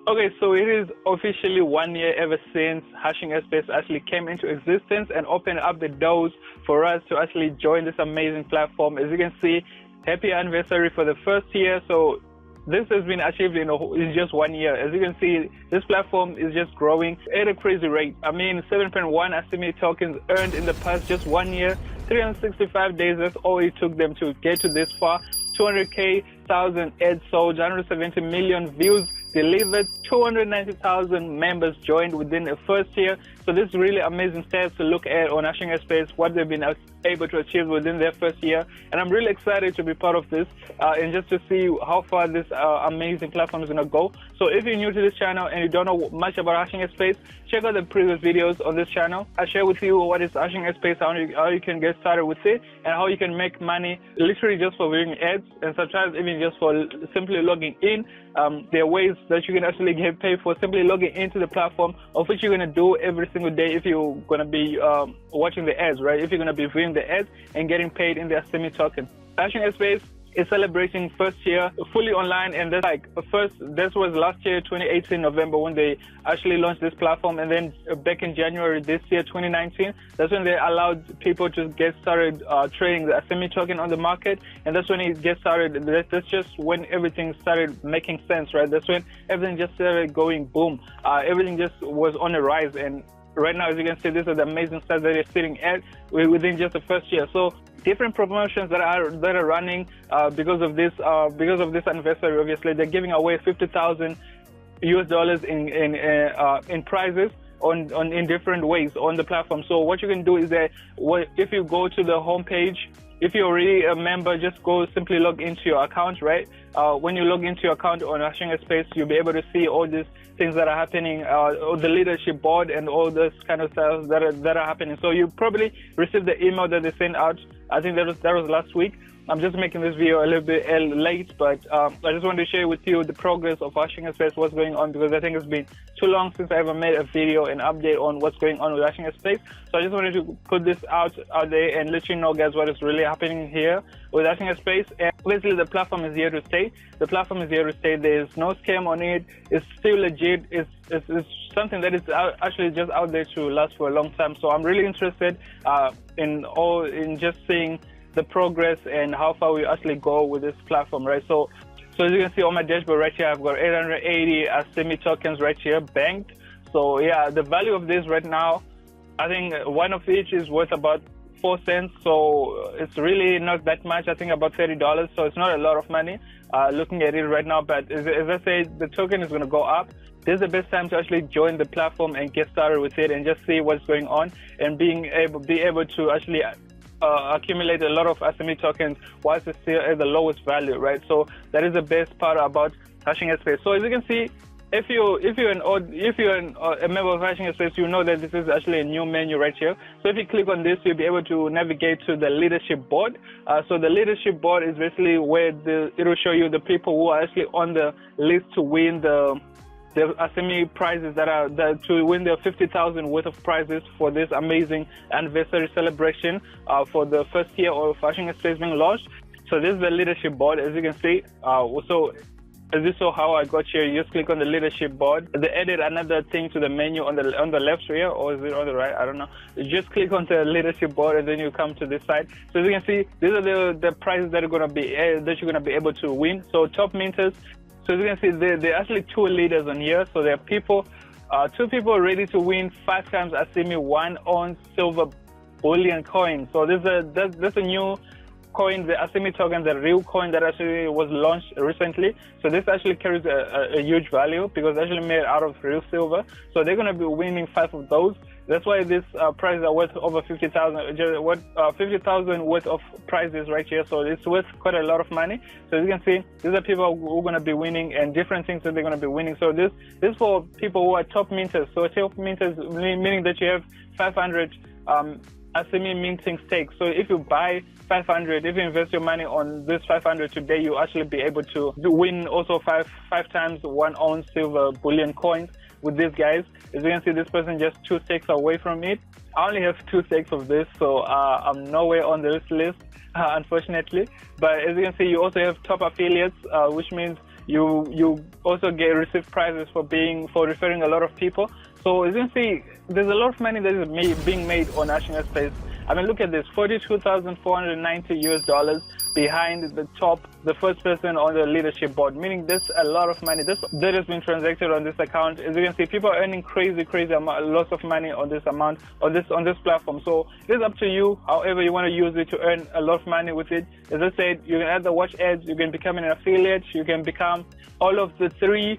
Okay, so it is officially 1 year ever since Hashing Airspace actually came into existence and opened up the doors for us to actually join this amazing platform. As you can see, happy anniversary for the first year. So this has been achieved in just 1 year. As you can see, this platform is just growing at a crazy rate. I mean, 7.1 asimi tokens earned in the past just 1 year, 365 days. That's all it took them to get to this far. 200k thousand ads sold, 170 million views delivered, 290,000 members joined within the first year. So this is really amazing stats to look at on Hashing Airspace, what they've been able to achieve within their first year. And I'm really excited to be part of this and just to see how far this amazing platform is going to go. So if you're new to this channel and you don't know much about Hashing Airspace, check out the previous videos on this channel. I share with you what is Hashing Airspace, how you can get started with it, and how you can make money literally just for viewing ads, and sometimes even just for simply logging in. There are ways that you can actually get paid for simply logging into the platform, of which you're going to do every single day if you're going to be watching the ads, right? If you're going to be viewing the ads and getting paid in the asimi token. Hashing Airspace is celebrating first year fully online, and that's like this was last year 2018 November when they actually launched this platform, and then back in January this year 2019, that's when they allowed people to get started trading the asimi token on the market, and that's when it gets started. That's just when everything started making sense, right? That's when everything just started going boom. Everything just was on a rise, and right now, as you can see, this is the amazing stats that they're sitting at within just the first year. So different promotions that are running because of this anniversary. Obviously, they're giving away $50,000 in prizes in different ways on the platform. So what you can do is that if you go to the homepage, if you're already a member, just go simply log into your account, right? When you log into your account on Hashing Airspace, you'll be able to see all these things that are happening, the leadership board and all this kind of stuff that are happening. So you probably received the email that they sent out. I think that was last week. I'm just making this video a little bit late, but I just wanted to share with you the progress of Hashing Airspace, what's going on, because I think it's been too long since I ever made a video and update on what's going on with Hashing Airspace. So I just wanted to put this out there and let you know, guys, what is really happening here with Hashing Airspace. And obviously, the platform is here to stay. The platform is here to stay. There's no scam on it. It's still legit. It's something that is actually just out there to last for a long time. So I'm really interested in just seeing the progress and how far we actually go with this platform, right? So as you can see on my dashboard right here, I've got 880 asimi tokens right here banked. So yeah, the value of this right now, I think one of each is worth about 4 cents. So it's really not that much. I think about $30. So it's not a lot of money looking at it right now. But as I say, the token is going to go up. This is the best time to actually join the platform and get started with it and just see what's going on and be able to actually accumulate a lot of asimi tokens whilst it's still at the lowest value, right? So that is the best part about Hashing Airspace. So as you can see, if you're a member of Hashing Airspace, you know that this is actually a new menu right here. So if you click on this, you'll be able to navigate to the leadership board. So the leadership board is basically where it will show you the people who are actually on the list to win the asimi prizes to win the 50,000 worth of prizes for this amazing anniversary celebration for the first year of Hashing Airspace being launched. So this is the leadership board, as you can see. So as you saw how I got here, you just click on the leadership board. They added another thing to the menu on the left here, or is it on the right? I don't know. You just click on the leadership board and then you come to this side. So as you can see, these are the prizes that you're gonna be able to win. So top minters. So as you can see, there are actually 2 leaders on here. So there are 2 people ready to win 5 times asimi 1 on silver bullion coin. So that's a new coin, the asimi token, the real coin that actually was launched recently. So this actually carries a huge value because it's actually made out of real silver. So they're going to be winning 5 of those. That's why this prizes are worth over 50,000. 50,000 worth of prizes right here. So it's worth quite a lot of money. So as you can see, these are people who are going to be winning and different things that they're going to be winning. So this is for people who are top minters. So top minters meaning that you have 500 asimi minting stakes. So if you buy 500, if you invest your money on this 500 today, you actually be able to win also five times 1 ounce silver bullion coins with these guys. As you can see, this person just 2 stakes away from it. I only have 2 stakes of this, so I'm nowhere on this list, unfortunately. But as you can see, you also have top affiliates, which means you also receive prizes for referring a lot of people. So as you can see, there's a lot of money that is being made on Hashing Space. I mean, look at this, $42,490 behind the first person on the leadership board, meaning there's a lot of money that has been transacted on this account. As you can see, people are earning crazy lots of money on this platform. So it is up to you, however you want to use it to earn a lot of money with it. As I said, you can either watch ads, you can become an affiliate, you can become all of the three,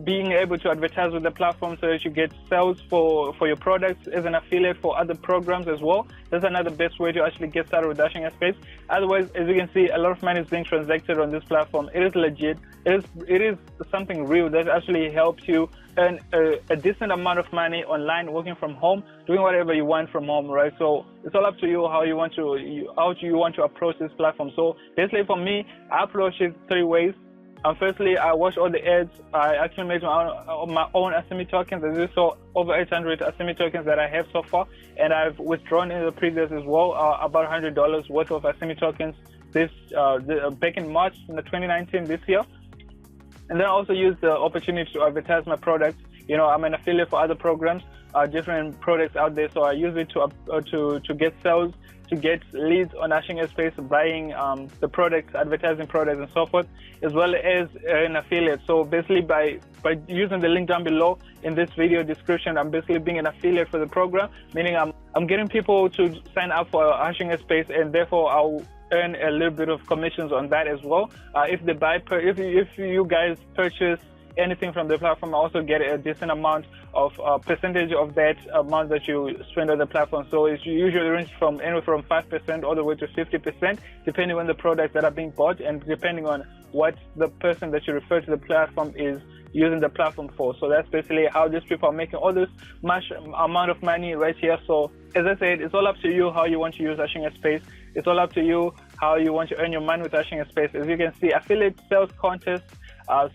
being able to advertise with the platform so that you get sales for your products as an affiliate for other programs as well. That's another best way to actually get started with Hashing Space. Otherwise, as you can see, a lot of money is being transacted on this platform. It is legit. It is something real that actually helps you earn a decent amount of money online, working from home, doing whatever you want from home, right? So it's all up to you how you want to approach this platform. So basically, for me, I approach it three ways. Firstly, I watch all the ads. I actually made my own asimi tokens. As you saw, over 800 asimi tokens that I have so far, and I've withdrawn in the previous as well, about $100 worth of asimi tokens back in March in 2019 this year. And then I also use the opportunity to advertise my products. I'm an affiliate for other programs, different products out there, so I use it to get sales, to get leads on Hashing Space, buying the products, advertising products, and so forth, as well as an affiliate. So basically, by using the link down below in this video description, I'm basically being an affiliate for the program, meaning I'm getting people to sign up for Hashing Space, and therefore I'll earn a little bit of commissions on that as well. If they if you guys purchase anything from the platform, I also get a decent amount of percentage of that amount that you spend on the platform. So it's usually range from anywhere from 5% all the way to 50%, depending on the products that are being bought and depending on what the person that you refer to the platform is using the platform for. So that's basically how these people are making all this much amount of money right here. So as I said, it's all up to you how you want to use Hashing Space. It's all up to you how you want to earn your money with Hashing Space. As you can see, affiliate sales contests.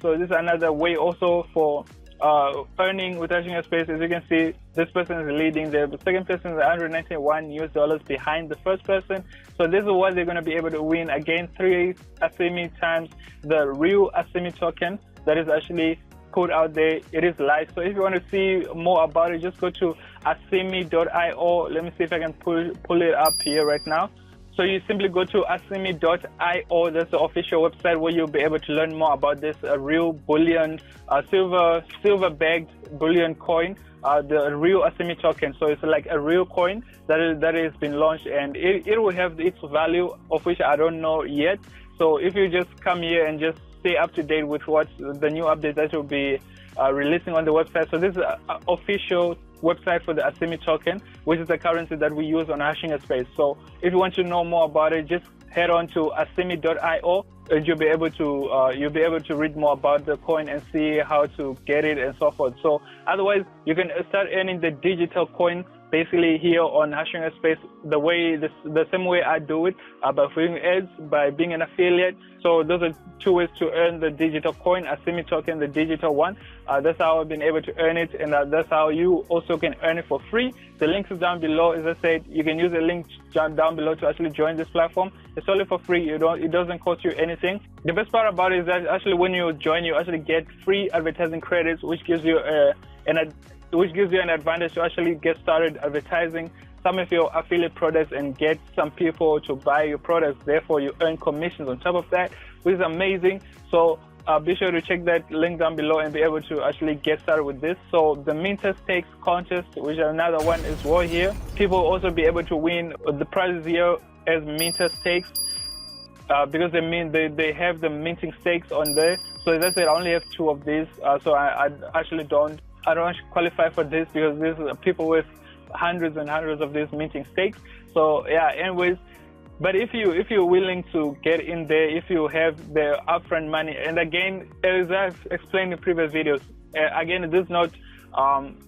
So this is another way also for earning with Hashing Space. As you can see, this person is leading. The second person is $191 behind the first person. So this is what they're going to be able to win. Again, 3 asimi times the real asimi token that is actually put out there. It is live. So if you want to see more about it, just go to asimi.io. Let me see if I can pull it up here right now. So you simply go to asimi.io. That's the official website where you'll be able to learn more about this real bullion, silver bagged bullion coin, the real asimi token. So it's like a real coin that has been launched, and it will have its value, of which I don't know yet. So if you just come here and just stay up to date with what the new updates that will be releasing on the website. So this is an official website for the asimi token, which is the currency that we use on Hashing Space. So if you want to know more about it, just head on to asimi.io, and you'll be able to read more about the coin and see how to get it and so forth. So otherwise, you can start earning the digital coin basically here on Hashing Space the same way I do it, by following ads, by being an affiliate. So those are two ways to earn the digital coin, asimi token, the digital one. That's how I've been able to earn it, and that's how you also can earn it for free. The link is down below. As I said, you can use the link down below to actually join this platform. It's only for free. It doesn't cost you anything. The best part about it is that actually when you join, you actually get free advertising credits, which gives you an advantage to actually get started advertising some of your affiliate products and get some people to buy your products. Therefore, you earn commissions on top of that, which is amazing. So be sure to check that link down below and be able to actually get started with this. So the Minter Stakes contest, which is another one as well here. People will also be able to win the prizes here as Minter Stakes. Because they have the minting stakes on there. So as I said, I only have 2 of these. So I actually don't qualify for this because these are people with hundreds and hundreds of these minting stakes. So yeah, anyways, but if you're willing to get in there, if you have the upfront money, and again, as I've explained in previous videos, again, this is not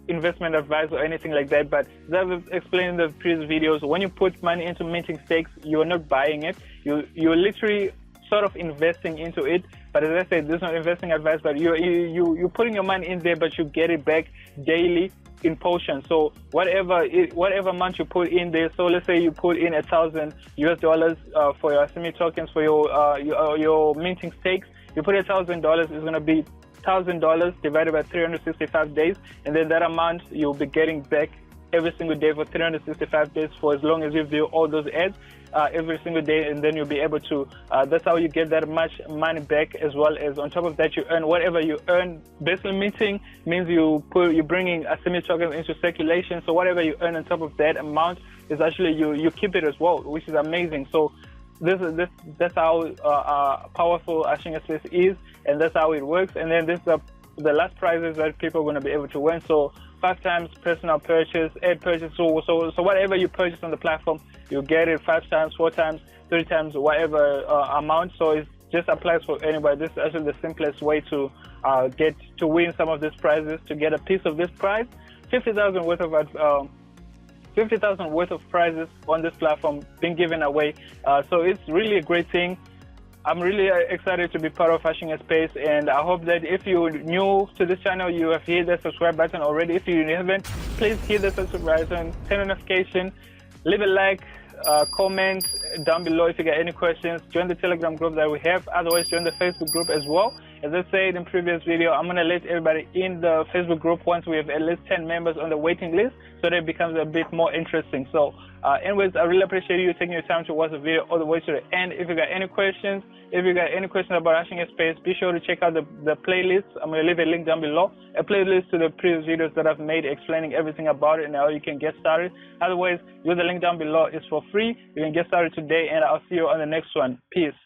investment advice or anything like that, but as I've explained in the previous videos, when you put money into minting stakes, you're not buying it. You're literally sort of investing into it. But as I said, this is not investing advice, but you're putting your money in there, but you get it back daily in portions. So whatever amount you put in there, so let's say you put in $1,000 for your asimi tokens for your minting stakes, You put $1,000, it's going to be $1,000 divided by 365 days, and then that amount you'll be getting back every single day for 365 days for as long as you view all those ads every single day, and then you'll be able to that's how you get that much money back, as well as on top of that you earn whatever you earn. Basically minting means you're bringing asimi tokens into circulation, so whatever you earn on top of that amount is actually you keep it as well, which is amazing. So that's how powerful Ashinga Space is, and that's how it works. And then this is the last prizes that people are going to be able to win. So 5 times personal purchase, ad purchase, so whatever you purchase on the platform, you get it 5 times, 4 times, 3 times, whatever amount. So it just applies for anybody. This is actually the simplest way to get to win some of these prizes, to get a piece of this prize. 50,000 worth of 50,000 worth of prizes on this platform being given away. So it's really a great thing. I'm really excited to be part of Ashinga Space, and I hope that if you're new to this channel, you have hit the subscribe button already. If you haven't, please hit the subscribe button, turn on notification, leave a like, comment down below if you got any questions. Join the Telegram group that we have. Otherwise, join the Facebook group as well. As I said in previous video, I'm going to let everybody in the Facebook group once we have at least 10 members on the waiting list, so that it becomes a bit more interesting. So anyways, I really appreciate you taking your time to watch the video all the way to the end. If you got any questions, about Ashinga Space, be sure to check out the playlist. I'm going to leave a link down below, a playlist to the previous videos that I've made explaining everything about it and how you can get started. Otherwise, use the link down below. It's for free. You can get started today, and I'll see you on the next one. Peace.